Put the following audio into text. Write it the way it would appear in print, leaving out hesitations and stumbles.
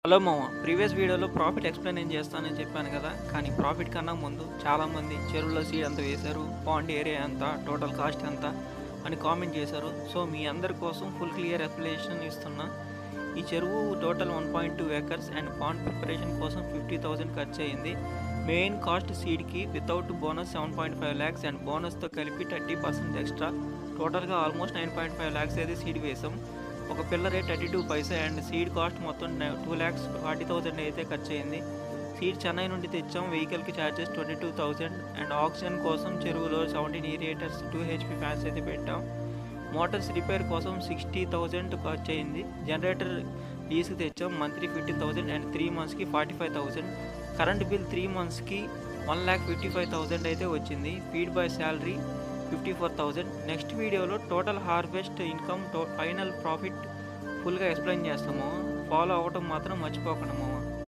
Hello మామ, previous వీడియోలో profit explain ఏం చేస్తానని చెప్పాను కదా. కానీ ప్రాఫిట్ కన్నా ముందు చాలామంది చెరువులో సీడ్ ఎంత వేశారు, పాండ్ ఏరియా ఎంత, టోటల్ కాస్ట్ ఎంత అని కామెంట్ చేశారు. సో మీ అందరి కోసం ఫుల్ క్లియర్ ఎక్స్ప్లెనేషన్ ఇస్తున్నా. ఈ చెరువు total 1.2 acres and pond preparation కోసం 50,000 ఖర్చు అయింది. మెయిన్ కాస్ట్ సీడ్కి వితౌట్ బోనస్ 7.5 lakhs అండ్ బోనస్తో కలిపి 30% ఎక్స్ట్రా. టోటల్గా ఆల్మోస్ట్ 9.5 lakhs అయితే సీడ్ వేసాం. ఒక పిల్ల rate 32 Paisa and seed cost మొత్తం 2,40,000 అయితే ఖర్చు అయింది. సీడ్ చెన్నై నుండి తెచ్చాం. వెహికల్కి ఛార్జెస్ 22,000 అండ్ ఆక్సిజన్ కోసం చెరువులో 17 ఏరియేటర్స్ 2 HP ఫ్యాన్స్ అయితే పెట్టాం. మోటార్స్ రిపేర్ కోసం 60,000 ఖర్చు అయింది. జనరేటర్ లీజ్కి తెచ్చాం. Monthly 15,000 and 3 monthsకి 45,000. కరెంట్ బిల్ 3 monthsకి 1,55,000 అయితే వచ్చింది. Feed by salary 54,000. నెక్స్ట్ వీడియోలో total harvest income final profit ఫుల్గా ఎక్స్ప్లెయిన్ చేస్తాము. ఫాలో అవ్వటం మాత్రం మర్చిపోకండి మామ.